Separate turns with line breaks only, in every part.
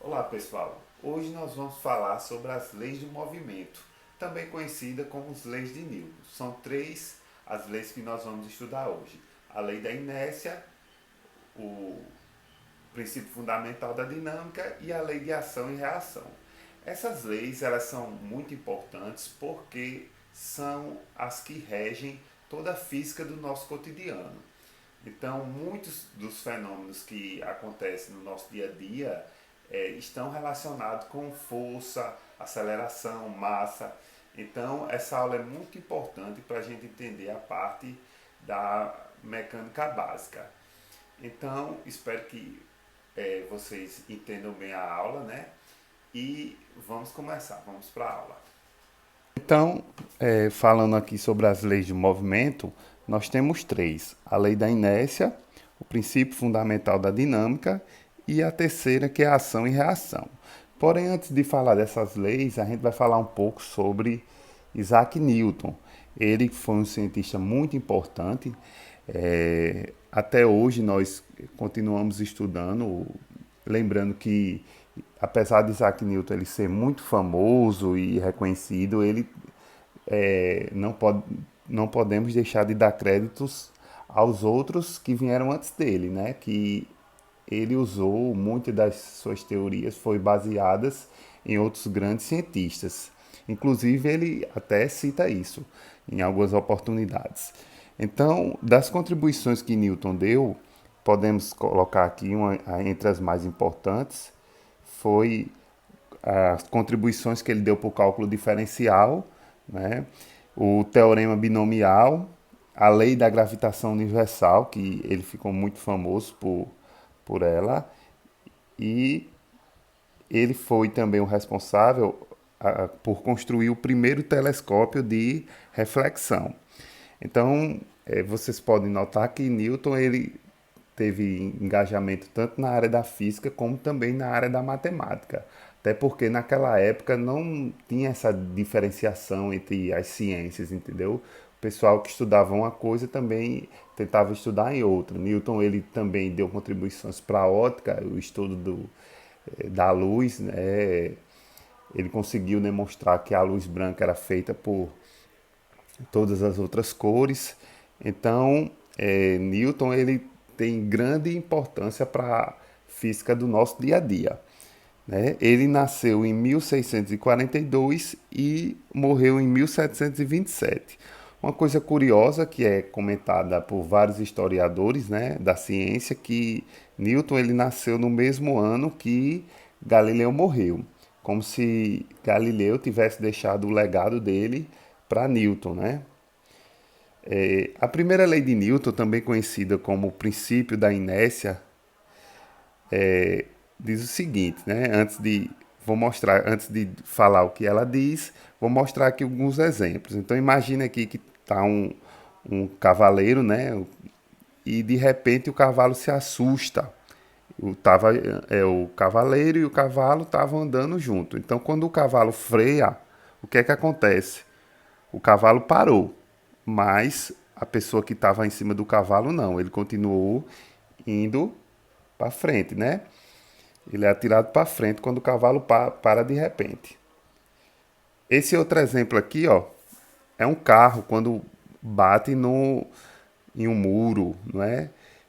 Olá pessoal, hoje nós vamos falar sobre as leis do movimento, também conhecida como as leis de Newton. São três as leis que nós vamos estudar hoje: a lei da inércia, o princípio fundamental da dinâmica e a lei de ação e reação. Essas leis elas são muito importantes porque são as que regem toda a física do nosso cotidiano. Então, muitos dos fenômenos que acontecem no nosso dia a dia estão relacionados com força, aceleração, massa. Então, essa aula é muito importante para a gente entender a parte da mecânica básica. Então, espero que vocês entendam bem a aula, né? E vamos começar, vamos para a aula. Então, falando aqui sobre as leis do movimento, nós temos três: a lei da inércia, o princípio fundamental da dinâmica e a terceira, que é a ação e reação. Porém, antes de falar dessas leis, a gente vai falar um pouco sobre Isaac Newton. Ele foi um cientista muito importante. Até hoje nós continuamos estudando, lembrando que apesar de Isaac Newton ele ser muito famoso e reconhecido, ele é, não, pode, não podemos deixar de dar créditos aos outros que vieram antes dele, né? Que ele usou muitas das suas teorias foi baseadas em outros grandes cientistas. Inclusive ele até cita isso em algumas oportunidades. Então, das contribuições que Newton deu, podemos colocar aqui uma entre as mais importantes foi as contribuições que ele deu para o cálculo diferencial, né? O teorema binomial, a lei da gravitação universal, que ele ficou muito famoso por ela, e ele foi também o responsável por construir o primeiro telescópio de reflexão. Então, vocês podem notar que Newton ele teve engajamento tanto na área da física como também na área da matemática. Até porque naquela época não tinha essa diferenciação entre as ciências, entendeu? O pessoal que estudava uma coisa também tentava estudar em outra. Newton ele também deu contribuições para a ótica, o estudo da luz, né? Ele conseguiu demonstrar que a luz branca era feita por todas as outras cores. Então, Newton ele tem grande importância para a física do nosso dia a dia. Né? Ele nasceu em 1642 e morreu em 1727. Uma coisa curiosa que é comentada por vários historiadores, né, da ciência, que Newton ele nasceu no mesmo ano que Galileu morreu, como se Galileu tivesse deixado o legado dele para Newton, né? A primeira lei de Newton, também conhecida como o princípio da inércia, diz o seguinte, né? Antes de falar o que ela diz, vou mostrar aqui alguns exemplos. Então imagine aqui que está um cavaleiro, né? E de repente o cavalo se assusta. O cavaleiro e o cavalo estavam andando junto. Então quando o cavalo freia, o que é que acontece? O cavalo parou, mas a pessoa que estava em cima do cavalo não. Ele continuou indo para frente, né? Ele é atirado para frente quando o cavalo para de repente. Esse outro exemplo aqui, ó, é um carro quando bate em um muro, não é?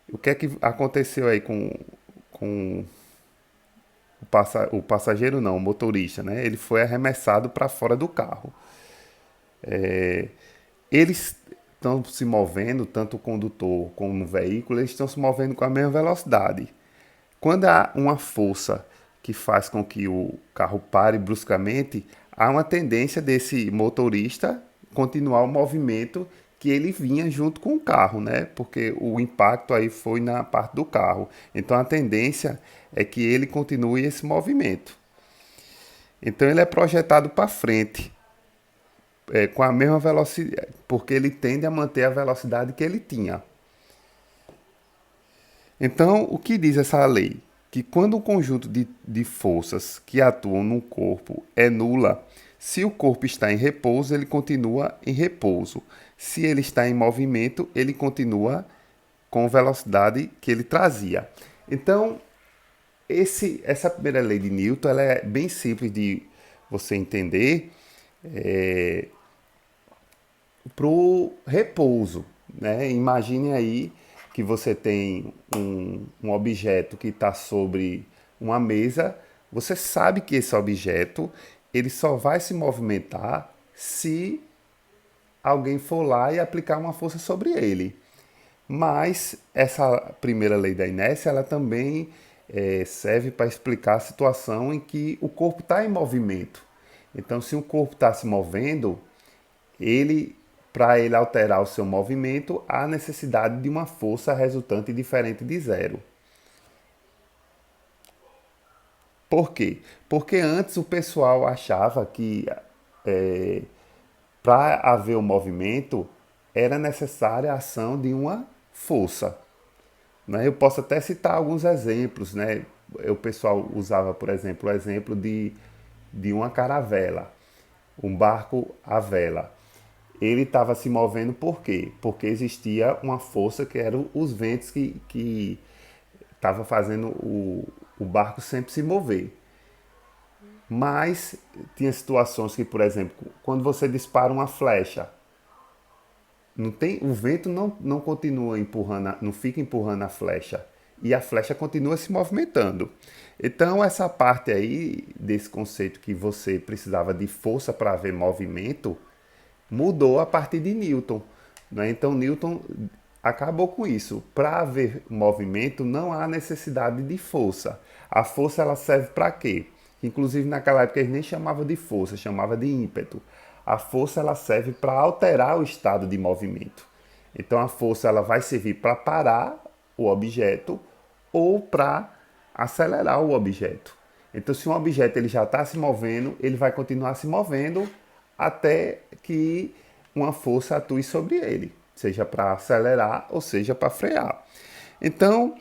O que é que aconteceu aí com o passageiro não, o motorista, né? Ele foi arremessado para fora do carro. Eles estão se movendo, tanto o condutor como o veículo, eles estão se movendo com a mesma velocidade. Quando há uma força que faz com que o carro pare bruscamente, há uma tendência desse motorista continuar o movimento que ele vinha junto com o carro, né? Porque o impacto aí foi na parte do carro. Então a tendência é que ele continue esse movimento. Então ele é projetado para frente, com a mesma velocidade, porque ele tende a manter a velocidade que ele tinha. Então, o que diz essa lei? Que quando um conjunto de forças que atuam no corpo é nula, se o corpo está em repouso, ele continua em repouso. Se ele está em movimento, ele continua com a velocidade que ele trazia. Então, Essa primeira lei de Newton ela é bem simples de você entender para o repouso, né? Imagine aí que você tem um objeto que está sobre uma mesa, você sabe que esse objeto ele só vai se movimentar se alguém for lá e aplicar uma força sobre ele. Mas essa primeira lei da inércia, ela também serve para explicar a situação em que o corpo está em movimento. Então, se o corpo está se movendo, ele, para ele alterar o seu movimento, há necessidade de uma força resultante diferente de zero. Por quê? Porque antes o pessoal achava que para haver o movimento era necessária a ação de uma força. Né? Eu posso até citar alguns exemplos. Né? O pessoal usava, por exemplo, o exemplo de uma caravela, um barco à vela. Ele estava se movendo por quê? Porque existia uma força que eram os ventos que estava fazendo o barco sempre se mover. Mas tinha situações que, por exemplo, quando você dispara uma flecha, não tem, o vento não continua empurrando, não fica empurrando a flecha. E a flecha continua se movimentando. Então, essa parte aí desse conceito que você precisava de força para haver movimento, mudou a partir de Newton. Né? Então, Newton acabou com isso. Para haver movimento, não há necessidade de força. A força ela serve para quê? Inclusive, naquela época, eles nem chamavam de força, chamava de ímpeto. A força ela serve para alterar o estado de movimento. Então, a força ela vai servir para parar o objeto ou para acelerar o objeto. Então, se um objeto ele já está se movendo, ele vai continuar se movendo até que uma força atue sobre ele, seja para acelerar ou seja para frear. Então,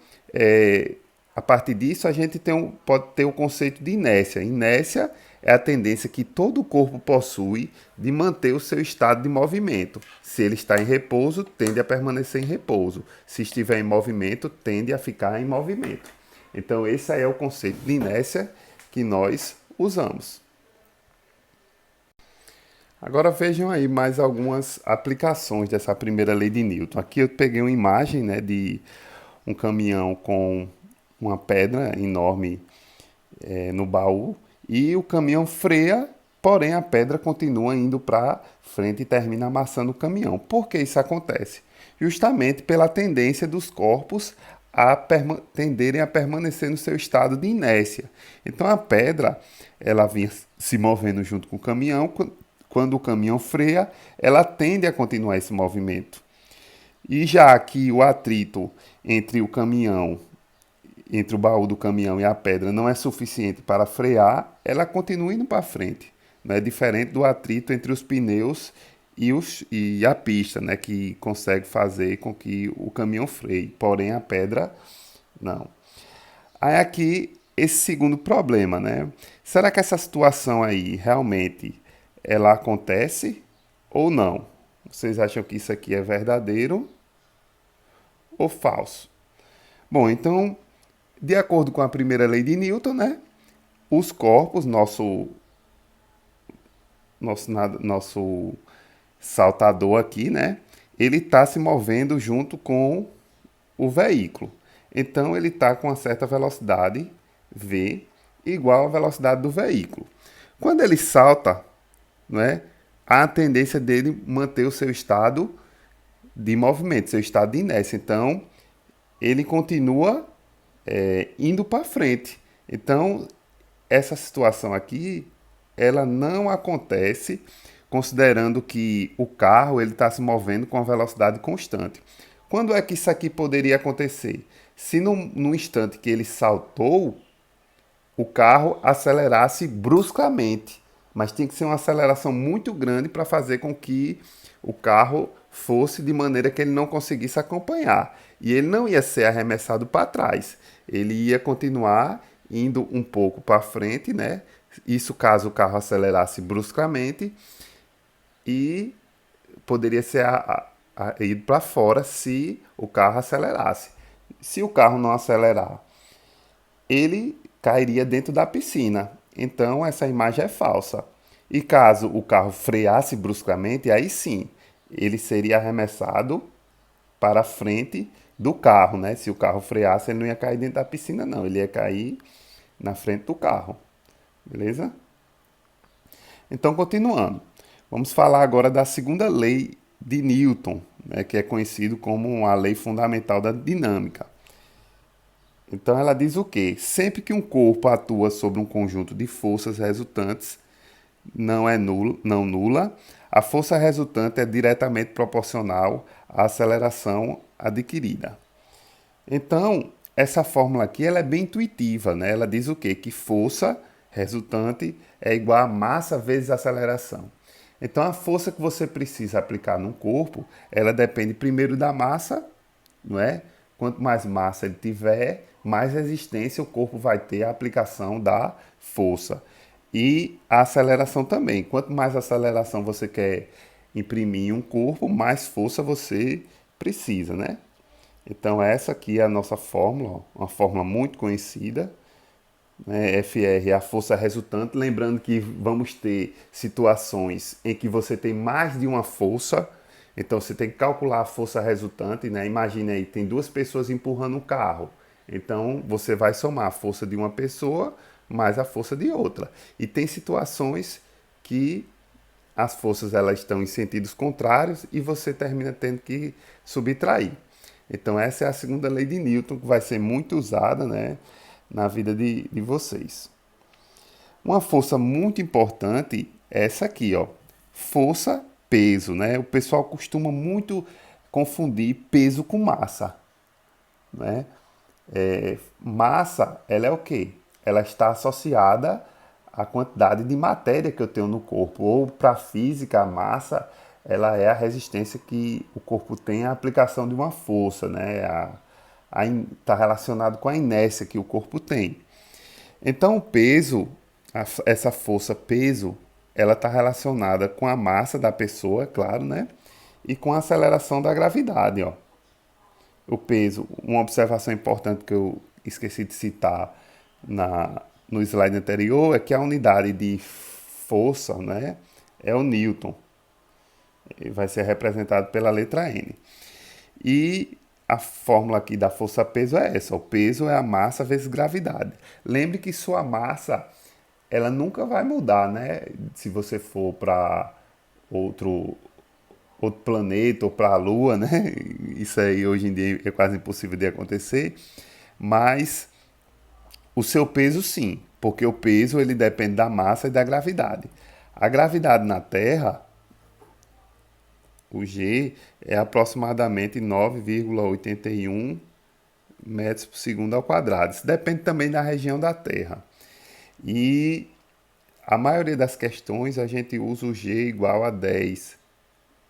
a partir disso, a gente pode ter o conceito de inércia. Inércia é a tendência que todo o corpo possui de manter o seu estado de movimento. Se ele está em repouso, tende a permanecer em repouso. Se estiver em movimento, tende a ficar em movimento. Então, esse aí é o conceito de inércia que nós usamos. Agora vejam aí mais algumas aplicações dessa primeira lei de Newton. Aqui eu peguei uma imagem, né, de um caminhão com uma pedra enorme no baú e o caminhão freia, porém a pedra continua indo para frente e termina amassando o caminhão. Por que isso acontece? Justamente pela tendência dos corpos a tenderem a permanecer no seu estado de inércia. Então a pedra ela vinha se movendo junto com o caminhão. Quando o caminhão freia, ela tende a continuar esse movimento. E já que o atrito entre o caminhão, entre o baú do caminhão e a pedra não é suficiente para frear, ela continua indo para frente. Né? Diferente do atrito entre os pneus e a pista, né? Que consegue fazer com que o caminhão freie. Porém, a pedra não. Aí aqui, esse segundo problema, né? Será que essa situação aí realmente ela acontece ou não? Vocês acham que isso aqui é verdadeiro ou falso? Bom, então, de acordo com a primeira lei de Newton, né? Os corpos, nosso saltador aqui, né? Ele está se movendo junto com o veículo. Então, ele está com uma certa velocidade v igual à velocidade do veículo. Quando ele salta, não é? Há a tendência dele manter o seu estado de movimento, seu estado de inércia. Então, ele continua indo para frente. Então, essa situação aqui, ela não acontece considerando que o carro ele está se movendo com a velocidade constante. Quando é que isso aqui poderia acontecer? Se no instante que ele saltou, o carro acelerasse bruscamente, mas tem que ser uma aceleração muito grande para fazer com que o carro fosse de maneira que ele não conseguisse acompanhar. E ele não ia ser arremessado para trás, ele ia continuar indo um pouco para frente, né? Isso caso o carro acelerasse bruscamente e poderia ser ido para fora se o carro acelerasse. Se o carro não acelerar ele cairia dentro da piscina. Então essa imagem é falsa. E caso o carro freasse bruscamente, aí sim, ele seria arremessado para a frente do carro, né? Se o carro freasse, ele não ia cair dentro da piscina, não. Ele ia cair na frente do carro. Beleza? Então, continuando. Vamos falar agora da segunda lei de Newton, né, que é conhecido como a lei fundamental da dinâmica. Então, ela diz o quê? Sempre que um corpo atua sobre um conjunto de forças resultantes, não nula, a força resultante é diretamente proporcional à aceleração adquirida. Então, essa fórmula aqui ela é bem intuitiva, né? Ela diz o quê? Que força resultante é igual a massa vezes aceleração. Então, a força que você precisa aplicar no corpo, ela depende primeiro da massa, não é? Quanto mais massa ele tiver, mais resistência o corpo vai ter à aplicação da força. E a aceleração também. Quanto mais aceleração você quer imprimir em um corpo, mais força você precisa, né? Então essa aqui é a nossa fórmula, ó, uma fórmula muito conhecida, né? FR é a força resultante. Lembrando que vamos ter situações em que você tem mais de uma força, então você tem que calcular a força resultante, né? Imagine aí, tem duas pessoas empurrando um carro. Então você vai somar a força de uma pessoa mais a força de outra. E tem situações que as forças elas estão em sentidos contrários e você termina tendo que subtrair. Então essa é a segunda lei de Newton que vai ser muito usada, né, na vida de vocês. Uma força muito importante é essa aqui, ó, força-peso, né? O pessoal costuma muito confundir peso com massa, né? Massa, ela é o quê? Ela está associada à quantidade de matéria que eu tenho no corpo. Ou para a física, a massa, ela é a resistência que o corpo tem à aplicação de uma força, né? Está relacionado com a inércia que o corpo tem. Então, o peso, essa força peso, ela está relacionada com a massa da pessoa, claro, né? E com a aceleração da gravidade, ó. O peso, uma observação importante que eu esqueci de citar no slide anterior é que a unidade de força, né, é o Newton. Ele vai ser representado pela letra N. E a fórmula aqui da força-peso é essa. O peso é a massa vezes gravidade. Lembre que sua massa, ela nunca vai mudar, né? Se você for para outro outro planeta ou para a Lua, né? Isso aí hoje em dia é quase impossível de acontecer, mas o seu peso sim, porque o peso ele depende da massa e da gravidade. A gravidade na Terra, o G, é aproximadamente 9,81 metros por segundo ao quadrado. Isso depende também da região da Terra. E a maioria das questões a gente usa o G igual a 10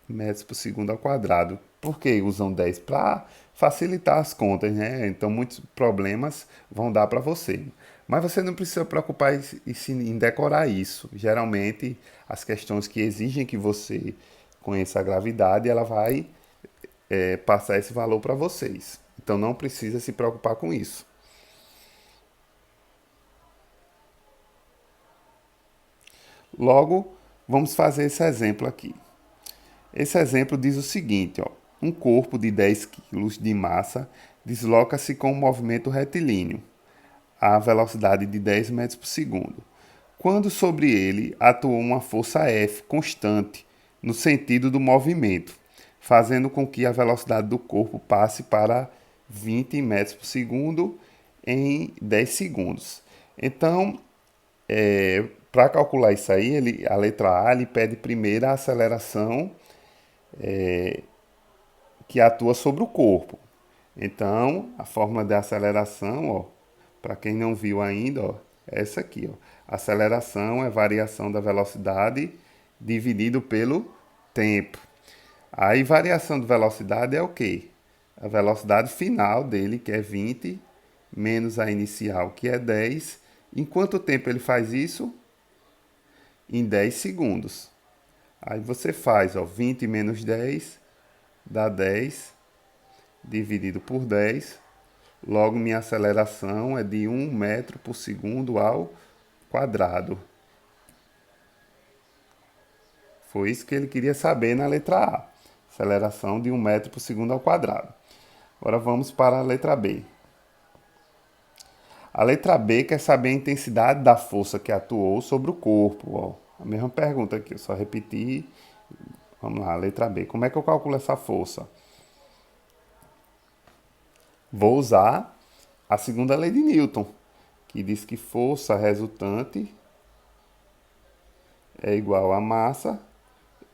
metros por segundo ao quadrado. Por que usam 10? Para facilitar as contas, né? Então muitos problemas vão dar para você. Mas você não precisa preocupar em decorar isso. Geralmente as questões que exigem que você conheça a gravidade, ela vai passar esse valor para vocês. Então não precisa se preocupar com isso. Logo, vamos fazer esse exemplo aqui. Esse exemplo diz o seguinte, ó, um corpo de 10 kg de massa desloca-se com um movimento retilíneo, a velocidade de 10 metros por segundo, quando sobre ele atuou uma força F constante no sentido do movimento, fazendo com que a velocidade do corpo passe para 20 metros por segundo em 10 segundos. Então, para calcular isso aí, a letra A ele pede primeiro a aceleração que atua sobre o corpo. Então, a fórmula de aceleração, ó, para quem não viu ainda, ó, é essa aqui, ó. Aceleração é variação da velocidade dividido pelo tempo. Aí, variação de velocidade é o quê? A velocidade final dele, que é 20, menos a inicial, que é 10. Em quanto tempo ele faz isso? Em 10 segundos. Aí você faz, ó, 20 menos 10 dá 10 dividido por 10. Logo, minha aceleração é de 1 metro por segundo ao quadrado. Foi isso que ele queria saber na letra A. Aceleração de 1 metro por segundo ao quadrado. Agora vamos para a letra B. A letra B quer saber a intensidade da força que atuou sobre o corpo. Ó. A mesma pergunta aqui, eu só repeti. Vamos lá, letra B. Como é que eu calculo essa força? Vou usar a segunda lei de Newton, que diz que força resultante é igual a massa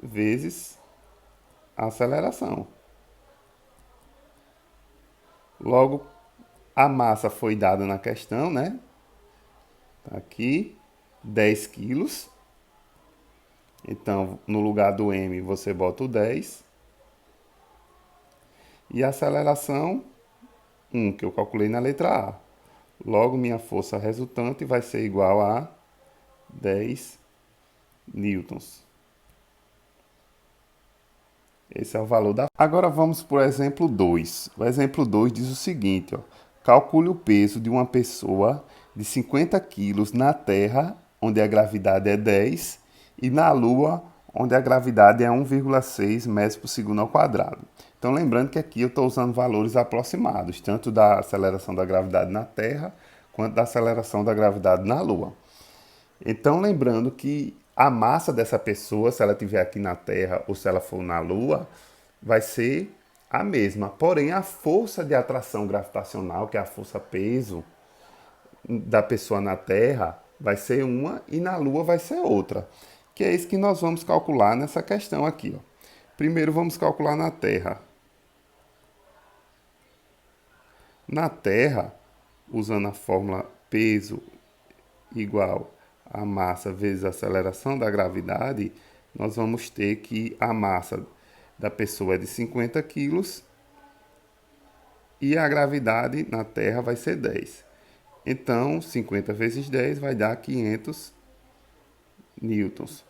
vezes a aceleração. Logo, a massa foi dada na questão, né? Tá aqui, 10 quilos. Então, no lugar do m, você bota o 10. E a aceleração, 1, que eu calculei na letra A. Logo, minha força resultante vai ser igual a 10 newtons. Esse é o valor da... Agora vamos para o exemplo 2. O exemplo 2 diz o seguinte, ó. Calcule o peso de uma pessoa de 50 quilos na Terra, onde a gravidade é 10, e na Lua, onde a gravidade é 1,6 metros por segundo ao quadrado. Então, lembrando que aqui eu estou usando valores aproximados, tanto da aceleração da gravidade na Terra, quanto da aceleração da gravidade na Lua. Então, lembrando que a massa dessa pessoa, se ela estiver aqui na Terra ou se ela for na Lua, vai ser a mesma. Porém, a força de atração gravitacional, que é a força-peso da pessoa na Terra, vai ser uma e na Lua vai ser outra. Que é isso que nós vamos calcular nessa questão aqui. Ó. Primeiro, vamos calcular na Terra. Na Terra, usando a fórmula peso igual a massa vezes a aceleração da gravidade, nós vamos ter que a massa da pessoa é de 50 quilos e a gravidade na Terra vai ser 10. Então, 50 vezes 10 vai dar 500 newtons.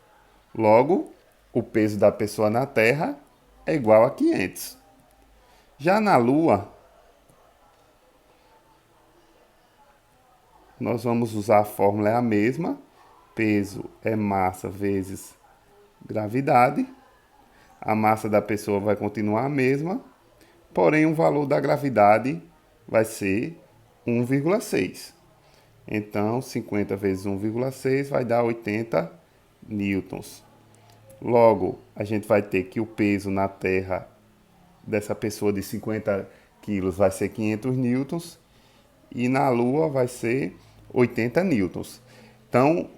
Logo, o peso da pessoa na Terra é igual a 500. Já na Lua, nós vamos usar a fórmula é a mesma. Peso é massa vezes gravidade. A massa da pessoa vai continuar a mesma, porém o valor da gravidade vai ser 1,6. Então, 50 vezes 1,6 vai dar 80 newtons. Logo, a gente vai ter que o peso na Terra dessa pessoa de 50 quilos vai ser 500 newtons e na Lua vai ser 80 newtons. Então,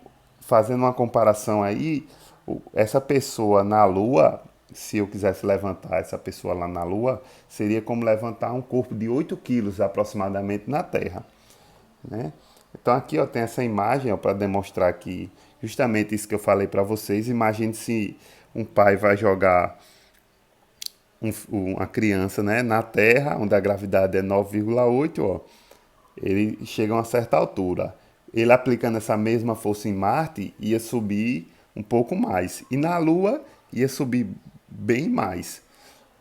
fazendo uma comparação aí, essa pessoa na Lua, se eu quisesse levantar essa pessoa lá na Lua, seria como levantar um corpo de 8 quilos aproximadamente na Terra. Né? Então aqui ó, tem essa imagem para demonstrar que justamente isso que eu falei para vocês. Imagine se um pai vai jogar uma criança, né, na Terra, onde a gravidade é 9,8, ó, ele chega a uma certa altura. Ele aplicando essa mesma força em Marte, ia subir um pouco mais. E na Lua, ia subir bem mais.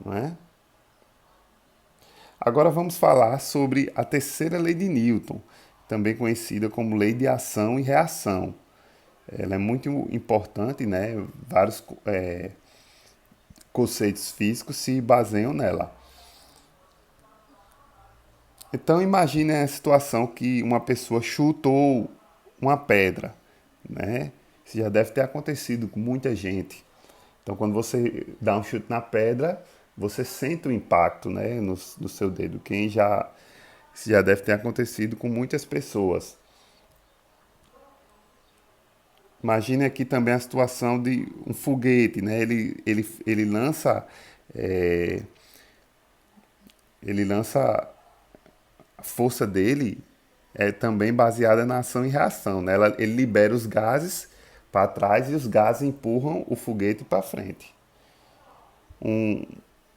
Não é? Agora vamos falar sobre a terceira lei de Newton, também conhecida como lei de ação e reação. Ela é muito importante, né? Vários conceitos físicos se baseiam nela. Então imagine a situação que uma pessoa chutou uma pedra, né? Isso já deve ter acontecido com muita gente. Então quando você dá um chute na pedra, você sente o impacto, né, no seu dedo. Isso já deve ter acontecido com muitas pessoas. Imagine aqui também a situação de um foguete, né? Ele lança, é, ele lança a força dele é também baseada na ação e reação, né? Ele libera os gases para trás e os gases empurram o foguete para frente. Um,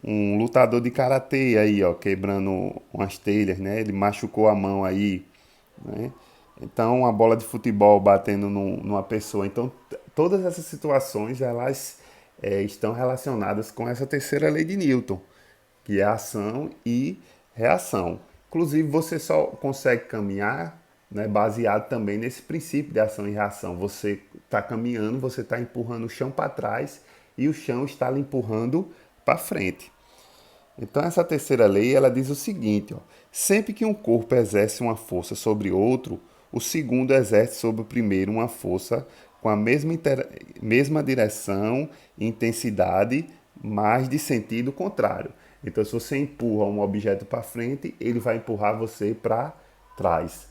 um lutador de karatê aí, ó, quebrando umas telhas, né? Ele machucou a mão aí, né? Então, uma bola de futebol batendo numa pessoa. Então, todas essas situações, elas estão relacionadas com essa terceira lei de Newton, que é ação e reação. Inclusive, você só consegue caminhar, né, baseado também nesse princípio de ação e reação. Você está caminhando, você está empurrando o chão para trás e o chão está lhe empurrando para frente. Então, essa terceira lei, ela diz o seguinte, ó: sempre que um corpo exerce uma força sobre outro, o segundo exerce sobre o primeiro uma força com a mesma direção e intensidade, mas de sentido contrário. Então, se você empurra um objeto para frente, ele vai empurrar você para trás.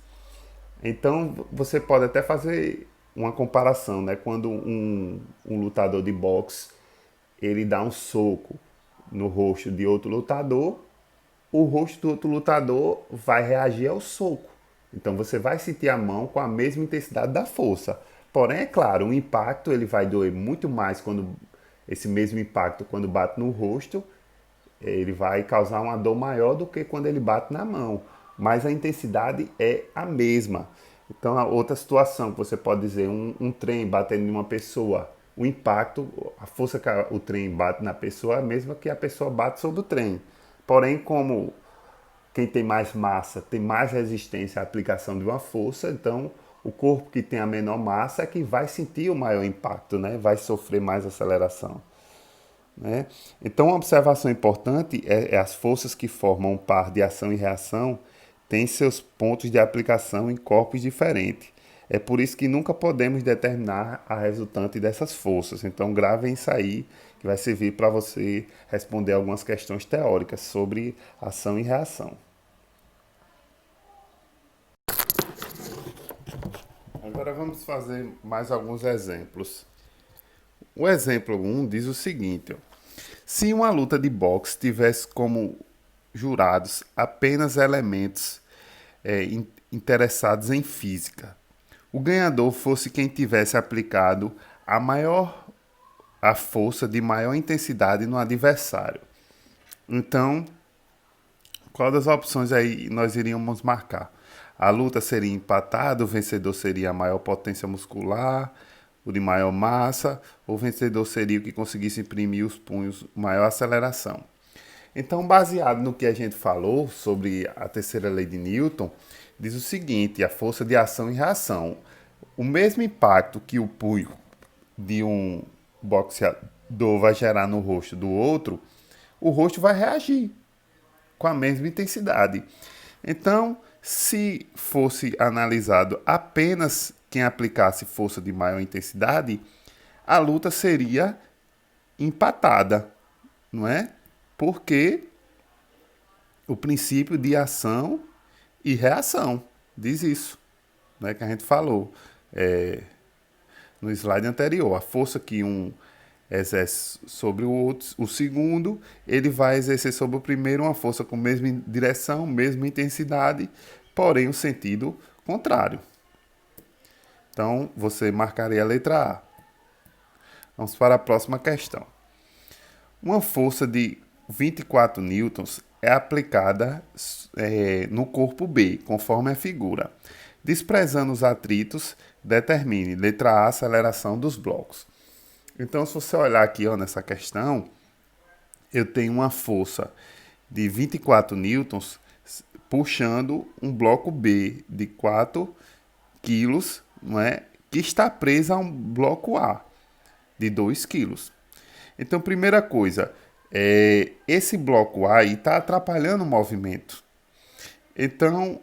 Então, você pode até fazer uma comparação, né? Quando um lutador de boxe ele dá um soco no rosto de outro lutador, o rosto do outro lutador vai reagir ao soco. Então você vai sentir a mão com a mesma intensidade da força. Porém, é claro, o impacto ele vai doer muito mais quando esse mesmo impacto quando bate no rosto, ele vai causar uma dor maior do que quando ele bate na mão. Mas a intensidade é a mesma. Então, a outra situação que você pode dizer, um trem batendo em uma pessoa, o impacto, a força que o trem bate na pessoa é a mesma que a pessoa bate sobre o trem. Porém, como quem tem mais massa tem mais resistência à aplicação de uma força, então o corpo que tem a menor massa é que vai sentir o maior impacto, né? Vai sofrer mais aceleração. Né? Então, uma observação importante é as forças que formam um par de ação e reação têm seus pontos de aplicação em corpos diferentes. É por isso que nunca podemos determinar a resultante dessas forças. Então, gravem isso aí, que vai servir para você responder algumas questões teóricas sobre ação e reação. Agora vamos fazer mais alguns exemplos. O exemplo 1 diz o seguinte: ó: se uma luta de boxe tivesse como jurados apenas elementos interessados em física, o ganhador fosse quem tivesse aplicado a força de maior intensidade no adversário. Então, qual das opções aí nós iríamos marcar? A luta seria empatada, o vencedor seria a maior potência muscular, o de maior massa, o vencedor seria o que conseguisse imprimir os punhos, maior aceleração. Então, baseado no que a gente falou sobre a terceira lei de Newton, diz o seguinte: a força de ação e reação. O mesmo impacto que o punho de um boxeador vai gerar no rosto do outro, o rosto vai reagir com a mesma intensidade. Então, se fosse analisado apenas quem aplicasse força de maior intensidade, a luta seria empatada, não é? Porque o princípio de ação e reação diz isso, né, que a gente falou no slide anterior. A força que um exerce sobre o outro, o segundo, ele vai exercer sobre o primeiro uma força com a mesma direção, mesma intensidade, porém o sentido contrário. Então, você marcaria a letra A. Vamos para a próxima questão. Uma força de 24 newtons é aplicada no corpo B, conforme a figura. Desprezando os atritos, determine, letra A, a aceleração dos blocos. Então, se você olhar aqui nessa questão, eu tenho uma força de 24 newtons puxando um bloco B de 4 quilos, não é? Que está presa a um bloco A de 2 quilos. Então, primeira coisa, esse bloco A está atrapalhando o movimento. Então,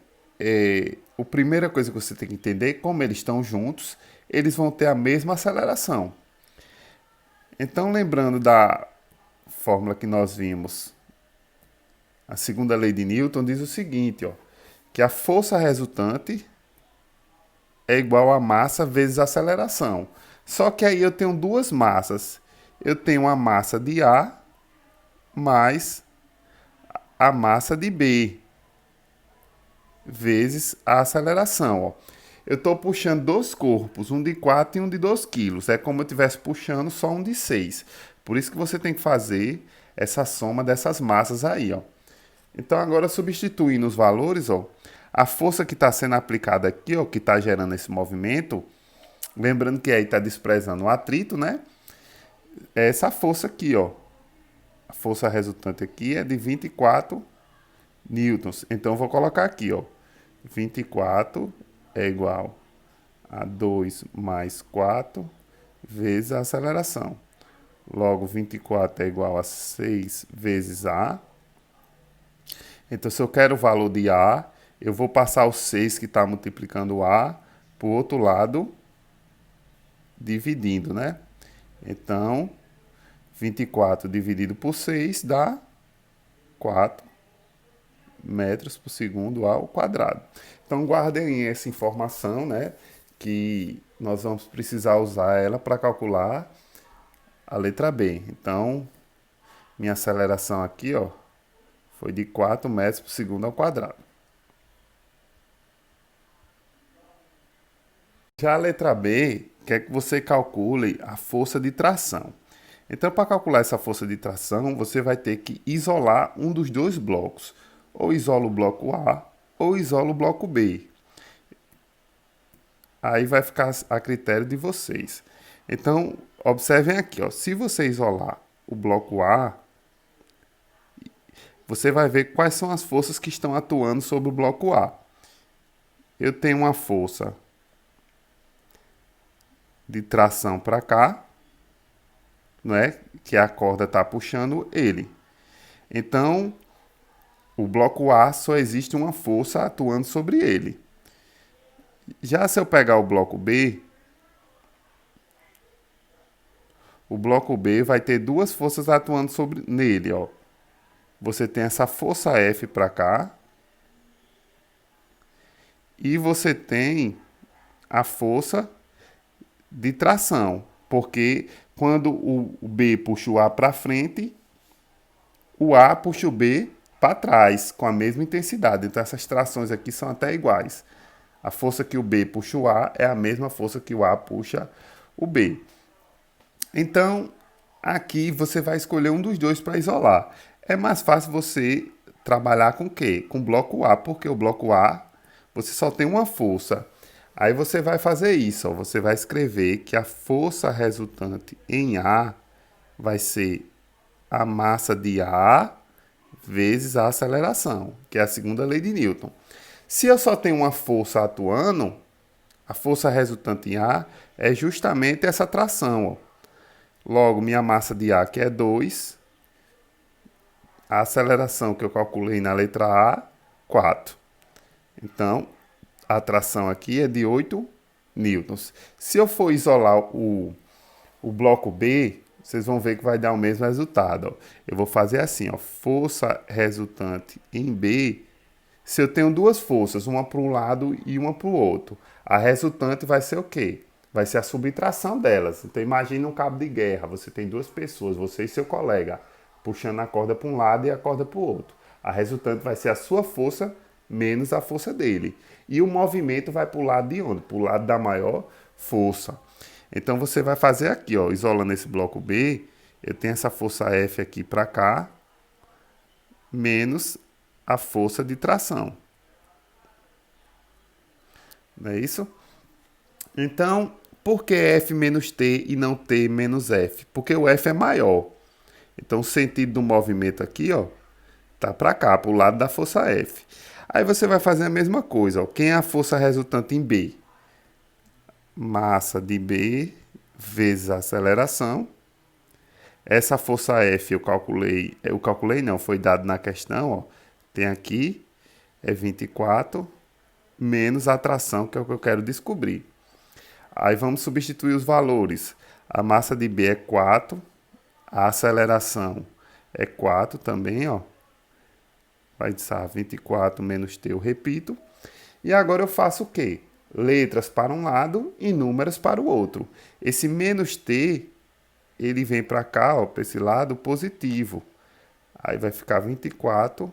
a primeira coisa que você tem que entender, como eles estão juntos, eles vão ter a mesma aceleração. Então, lembrando da fórmula que nós vimos, a segunda lei de Newton diz o seguinte, ó, que a força resultante é igual a massa vezes a aceleração. Só que aí eu tenho duas massas. Eu tenho a massa de A mais a massa de B vezes a aceleração. Ó. Eu estou puxando dois corpos, um de 4 e um de 2 quilos. É como eu estivesse puxando só um de 6. Por isso que você tem que fazer essa soma dessas massas aí. Ó. Então, agora substituindo os valores, ó, a força que está sendo aplicada aqui, ó, que está gerando esse movimento, lembrando que aí está desprezando o atrito, né? É essa força aqui, ó. A força resultante aqui é de 24 newtons. Então, eu vou colocar aqui, ó. 24 é igual a 2 mais 4 vezes a aceleração. Logo, 24 é igual a 6 vezes A. Então, se eu quero o valor de A, eu vou passar o 6 que está multiplicando A para o outro lado, dividindo, né? Então, 24 dividido por 6 dá 4 metros por segundo ao quadrado. Então, guardem essa informação, né? Que nós vamos precisar usar ela para calcular a letra B. Então, minha aceleração aqui, ó, foi de 4 metros por segundo ao quadrado. Já a letra B quer que você calcule a força de tração. Então, para calcular essa força de tração, você vai ter que isolar um dos dois blocos. Ou isola o bloco A, ou isola o bloco B. Aí vai ficar a critério de vocês. Então, observem aqui, ó, se você isolar o bloco A, você vai ver quais são as forças que estão atuando sobre o bloco A. Eu tenho uma força de tração para cá, não é? Que a corda está puxando ele. Então, o bloco A só existe uma força atuando sobre ele. Já se eu pegar o bloco B vai ter duas forças atuando sobre nele, ó. Você tem essa força F para cá e você tem a força de tração, porque quando o B puxa o A para frente, o A puxa o B para trás com a mesma intensidade. Então essas trações aqui são até iguais. A força que o B puxa o A é a mesma força que o A puxa o B. Então, aqui você vai escolher um dos dois para isolar. É mais fácil você trabalhar com o quê? Com o bloco A, porque o bloco A você só tem uma força. Aí você vai fazer isso, ó. Você vai escrever que a força resultante em A vai ser a massa de A vezes a aceleração, que é a segunda lei de Newton. Se eu só tenho uma força atuando, a força resultante em A é justamente essa tração, ó. Logo, minha massa de A, que é 2, a aceleração que eu calculei na letra A, 4. Então, a tração aqui é de 8 newtons. Se eu for isolar o bloco B, vocês vão ver que vai dar o mesmo resultado. Ó. Eu vou fazer assim, ó, força resultante em B. Se eu tenho duas forças, uma para um lado e uma para o outro, a resultante vai ser o quê? Vai ser a subtração delas. Então imagine um cabo de guerra, você tem duas pessoas, você e seu colega, puxando a corda para um lado e a corda para o outro. A resultante vai ser a sua força menos a força dele. E o movimento vai para o lado de onde? Para o lado da maior força. Então você vai fazer aqui, ó, isolando esse bloco B, eu tenho essa força F aqui para cá, menos a força de tração. Não é isso? Então, por que F menos T e não T menos F? Porque o F é maior. Então, o sentido do movimento aqui, ó, tá para cá, para o lado da força F. Aí você vai fazer a mesma coisa, ó. Quem é a força resultante em B? Massa de B vezes a aceleração. Essa força F eu calculei não, foi dado na questão, ó. Tem aqui, é 24, menos a tração, que é o que eu quero descobrir. Aí vamos substituir os valores. A massa de B é 4, a aceleração é 4 também, ó. Vai dar 24 menos T, eu repito. E agora eu faço o quê? Letras para um lado e números para o outro. Esse menos T, ele vem para cá, ó, para esse lado positivo. Aí vai ficar 24.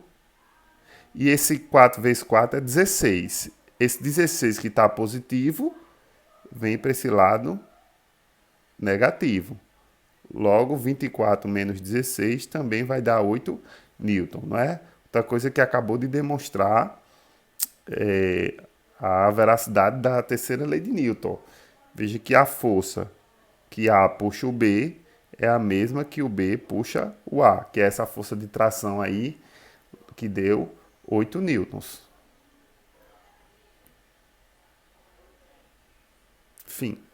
E esse 4 vezes 4 é 16. Esse 16 que está positivo vem para esse lado negativo. Logo, 24 menos 16 também vai dar 8 newton, não é? Outra coisa que acabou de demonstrar a veracidade da terceira lei de Newton. Veja que a força que A puxa o B é a mesma que o B puxa o A, que é essa força de tração aí que deu 8 newtons. Fim.